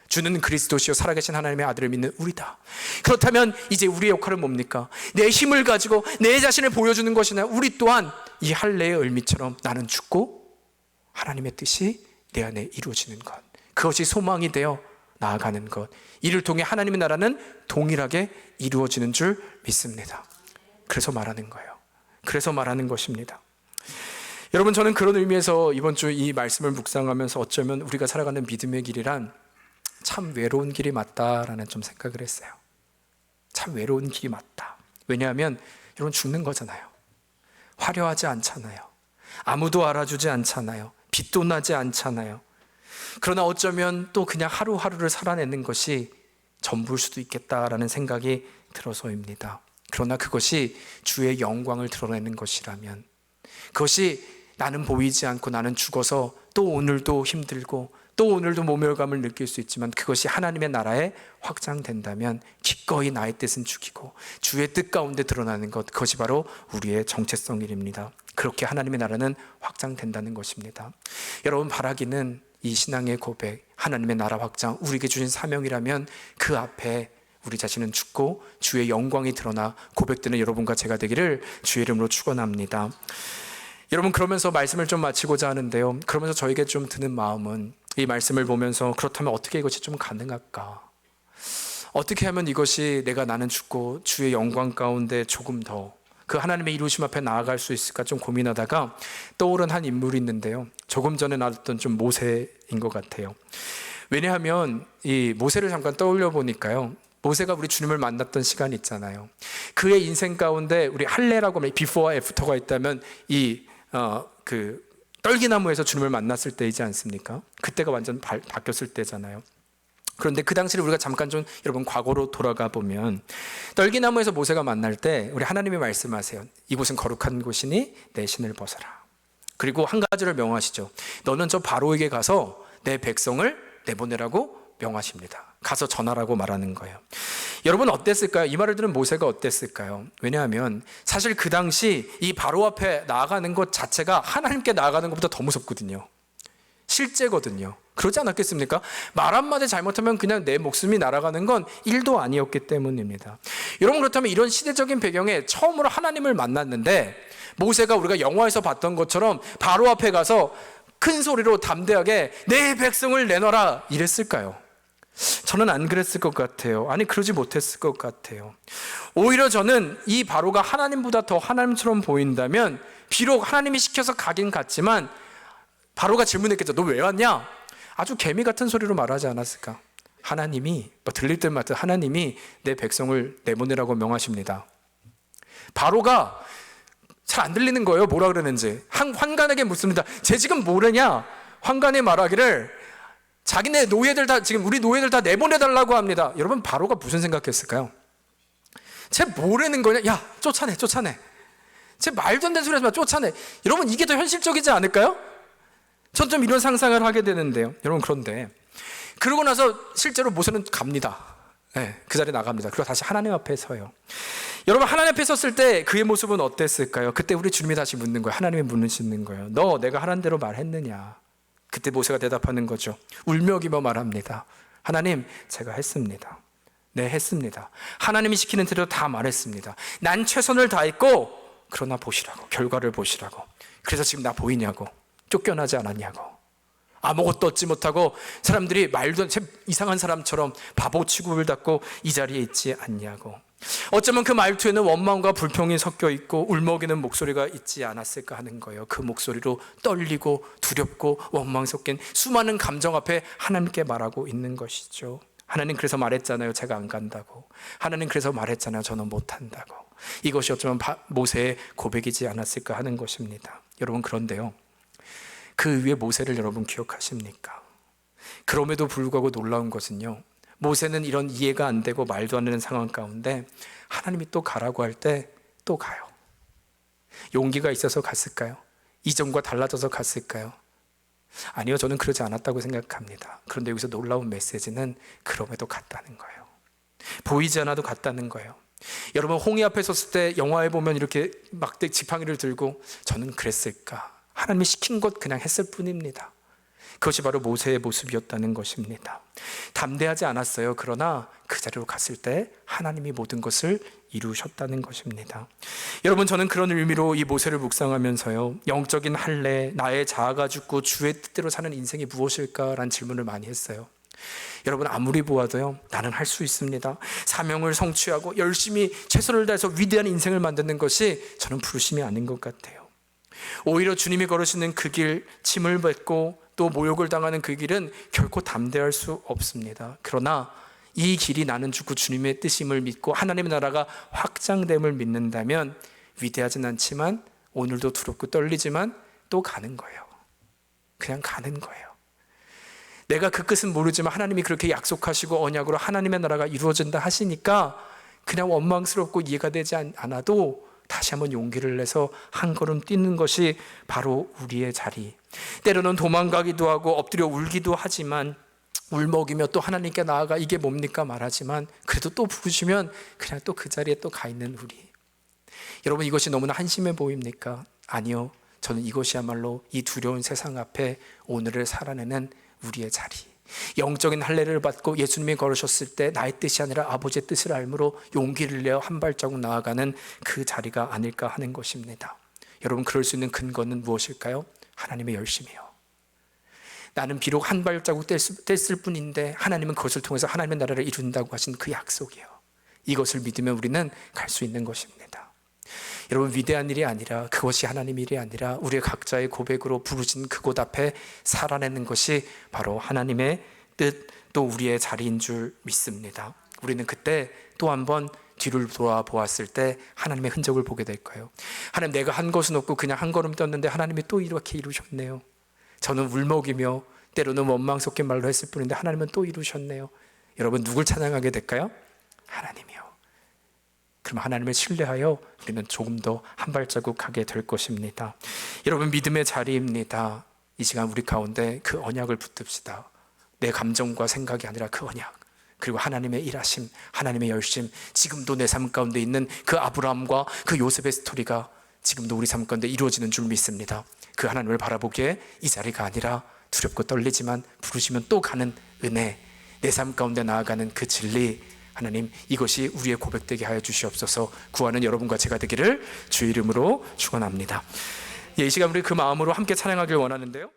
주는 그리스도시요 살아계신 하나님의 아들을 믿는 우리다. 그렇다면 이제 우리의 역할은 뭡니까? 내 힘을 가지고 내 자신을 보여주는 것이나, 우리 또한 이 할례의 의미처럼 나는 죽고 하나님의 뜻이 내 안에 이루어지는 것, 그것이 소망이 되어 나아가는 것, 이를 통해 하나님의 나라는 동일하게 이루어지는 줄 믿습니다. 그래서 말하는 거예요. 그래서 말하는 것입니다. 여러분, 저는 그런 의미에서 이번 주 이 말씀을 묵상하면서 어쩌면 우리가 살아가는 믿음의 길이란 참 외로운 길이 맞다라는 좀 생각을 했어요. 참 외로운 길이 맞다. 왜냐하면 여러분, 죽는 거잖아요. 화려하지 않잖아요. 아무도 알아주지 않잖아요. 빛도 나지 않잖아요. 그러나 어쩌면 또 그냥 하루하루를 살아내는 것이 전부일 수도 있겠다라는 생각이 들어서입니다. 그러나 그것이 주의 영광을 드러내는 것이라면, 그것이 나는 보이지 않고 나는 죽어서 또 오늘도 힘들고 또 오늘도 모멸감을 느낄 수 있지만 그것이 하나님의 나라에 확장된다면 기꺼이 나의 뜻은 죽이고 주의 뜻 가운데 드러나는 것, 그것이 바로 우리의 정체성입니다. 그렇게 하나님의 나라는 확장된다는 것입니다. 여러분, 바라기는 이 신앙의 고백, 하나님의 나라 확장, 우리에게 주신 사명이라면 그 앞에 우리 자신은 죽고 주의 영광이 드러나 고백되는 여러분과 제가 되기를 주의 이름으로 축원합니다. 여러분, 그러면서 말씀을 좀 마치고자 하는데요, 그러면서 저에게 좀 드는 마음은, 이 말씀을 보면서 그렇다면 어떻게 이것이 좀 가능할까? 어떻게 하면 이것이 나는 죽고 주의 영광 가운데 조금 더 그 하나님의 이루심 앞에 나아갈 수 있을까 좀 고민하다가 떠오른 한 인물이 있는데요, 조금 전에 나왔던 좀 모세인 것 같아요. 왜냐하면 이 모세를 잠깐 떠올려 보니까요, 모세가 우리 주님을 만났던 시간이 있잖아요. 그의 인생 가운데 우리 할례라고 하면 비포와 애프터가 있다면 그 떨기나무에서 주님을 만났을 때이지 않습니까? 그때가 완전 바뀌었을 때잖아요. 그런데 그 당시를 우리가 잠깐 좀 여러분 과거로 돌아가 보면 떨기나무에서 모세가 만날 때 우리 하나님이 말씀하세요. 이곳은 거룩한 곳이니 내 신을 벗어라. 그리고 한 가지를 명하시죠. 너는 저 바로에게 가서 내 백성을 내보내라고 명하십니다. 가서 전하라고 말하는 거예요. 여러분 어땠을까요? 이 말을 들은 모세가 어땠을까요? 왜냐하면 사실 그 당시 이 바로 앞에 나아가는 것 자체가 하나님께 나아가는 것보다 더 무섭거든요. 실제거든요. 그러지 않았겠습니까? 말 한마디 잘못하면 그냥 내 목숨이 날아가는 건 일도 아니었기 때문입니다. 여러분 그렇다면 이런 시대적인 배경에 처음으로 하나님을 만났는데 모세가 우리가 영화에서 봤던 것처럼 바로 앞에 가서 큰 소리로 담대하게 내 백성을 내놔라 이랬을까요? 저는 안 그랬을 것 같아요. 아니 그러지 못했을 것 같아요. 오히려 저는 이 바로가 하나님보다 더 하나님처럼 보인다면 비록 하나님이 시켜서 가긴 갔지만 바로가 질문했겠죠. 너 왜 왔냐? 아주 개미 같은 소리로 말하지 않았을까? 하나님이 들릴 때마다 하나님이 내 백성을 내보내라고 명하십니다. 바로가 잘 안 들리는 거예요. 뭐라 그러는지. 환관에게 묻습니다. 쟤 지금 뭐래냐? 환관이 말하기를 자기네 노예들 다 지금 우리 노예들 다 내보내달라고 합니다. 여러분 바로가 무슨 생각했을까요? 쟤 뭐라는 거냐? 야 쫓아내. 쟤 말도 안 되는 소리 하지 마. 쫓아내. 여러분 이게 더 현실적이지 않을까요? 전 좀 이런 상상을 하게 되는데요. 여러분 그런데 그러고 나서 실제로 모세는 갑니다. 네, 그 자리에 나갑니다. 그리고 다시 하나님 앞에 서요. 여러분 하나님 앞에 섰을 때 그의 모습은 어땠을까요? 그때 우리 주님이 다시 묻는 거예요. 하나님이 묻는 거예요. 너 내가 하라는 대로 말했느냐? 그때 모세가 대답하는 거죠. 울며 기며 말합니다. 하나님 제가 했습니다. 네 했습니다. 하나님이 시키는 대로 다 말했습니다. 난 최선을 다했고 그러나 보시라고 결과를 보시라고. 그래서 지금 나 보이냐고. 쫓겨나지 않았냐고. 아무것도 얻지 못하고 사람들이 말도 안 되는 이상한 사람처럼 바보 취급을 받고 이 자리에 있지 않냐고. 어쩌면 그 말투에는 원망과 불평이 섞여 있고 울먹이는 목소리가 있지 않았을까 하는 거예요. 그 목소리로 떨리고 두렵고 원망 섞인 수많은 감정 앞에 하나님께 말하고 있는 것이죠. 하나님 그래서 말했잖아요. 제가 안 간다고. 하나님 그래서 말했잖아요. 저는 못한다고. 이것이 어쩌면 모세의 고백이지 않았을까 하는 것입니다. 여러분 그런데요. 그 위에 모세를 여러분 기억하십니까? 그럼에도 불구하고 놀라운 것은요. 모세는 이런 이해가 안 되고 말도 안 되는 상황 가운데 하나님이 또 가라고 할 때 또 가요. 용기가 있어서 갔을까요? 이전과 달라져서 갔을까요? 아니요, 저는 그러지 않았다고 생각합니다. 그런데 여기서 놀라운 메시지는 그럼에도 갔다는 거예요. 보이지 않아도 갔다는 거예요. 여러분 홍해 앞에 섰을 때 영화에 보면 이렇게 막대 지팡이를 들고 저는 그랬을까? 하나님이 시킨 것 그냥 했을 뿐입니다. 그것이 바로 모세의 모습이었다는 것입니다. 담대하지 않았어요. 그러나 그 자리로 갔을 때 하나님이 모든 것을 이루셨다는 것입니다. 여러분 저는 그런 의미로 이 모세를 묵상하면서요. 영적인 할례, 나의 자아가 죽고 주의 뜻대로 사는 인생이 무엇일까라는 질문을 많이 했어요. 여러분 아무리 보아도요. 나는 할 수 있습니다. 사명을 성취하고 열심히 최선을 다해서 위대한 인생을 만드는 것이 저는 부르심이 아닌 것 같아요. 오히려 주님이 걸으시는 그 길, 침을 뱉고 또 모욕을 당하는 그 길은 결코 담대할 수 없습니다. 그러나 이 길이 나는 죽고 주님의 뜻임을 믿고 하나님의 나라가 확장됨을 믿는다면 위대하진 않지만 오늘도 두렵고 떨리지만 또 가는 거예요. 그냥 가는 거예요. 내가 그 끝은 모르지만 하나님이 그렇게 약속하시고 언약으로 하나님의 나라가 이루어진다 하시니까 그냥 원망스럽고 이해가 되지 않아도 다시 한번 용기를 내서 한 걸음 뛰는 것이 바로 우리의 자리. 때로는 도망가기도 하고 엎드려 울기도 하지만 울먹이며 또 하나님께 나아가 이게 뭡니까 말하지만 그래도 또 부르시면 그냥 또 그 자리에 또 가 있는 우리. 여러분 이것이 너무나 한심해 보입니까? 아니요. 저는 이것이야말로 이 두려운 세상 앞에 오늘을 살아내는 우리의 자리. 영적인 할례를 받고 예수님이 걸으셨을 때 나의 뜻이 아니라 아버지의 뜻을 알므로 용기를 내어 한 발자국 나아가는 그 자리가 아닐까 하는 것입니다. 여러분 그럴 수 있는 근거는 무엇일까요? 하나님의 열심이요. 나는 비록 한 발자국 뗐을 뿐인데 하나님은 그것을 통해서 하나님의 나라를 이룬다고 하신 그 약속이요. 이것을 믿으면 우리는 갈 수 있는 것입니다. 여러분 위대한 일이 아니라 그것이 하나님의 일이 아니라 우리의 각자의 고백으로 부르신 그곳 앞에 살아내는 것이 바로 하나님의 뜻 또 우리의 자리인 줄 믿습니다. 우리는 그때 또 한번 뒤를 돌아보았을 때 하나님의 흔적을 보게 될 거예요. 하나님 내가 한 것은 없고 그냥 한 걸음 떴는데 하나님이 또 이렇게 이루셨네요. 저는 울먹이며 때로는 원망 섞인 말로 했을 뿐인데 하나님은 또 이루셨네요. 여러분 누굴 찬양하게 될까요? 하나님이요. 그럼 하나님을 신뢰하여 우리는 조금 더 한 발자국 가게 될 것입니다. 여러분 믿음의 자리입니다. 이 시간 우리 가운데 그 언약을 붙듭시다. 내 감정과 생각이 아니라 그 언약, 그리고 하나님의 일하심, 하나님의 열심, 지금도 내 삶 가운데 있는 그 아브라함과 그 요셉의 스토리가 지금도 우리 삶 가운데 이루어지는 줄 믿습니다. 그 하나님을 바라보기에 이 자리가 아니라 두렵고 떨리지만 부르시면 또 가는 은혜, 내 삶 가운데 나아가는 그 진리, 하나님 이것이 우리의 고백되게 하여 주시옵소서. 구하는 여러분과 제가 되기를 주의 이름으로 축원합니다. 이 시간 우리 그 마음으로 함께 찬양하길 원하는데요.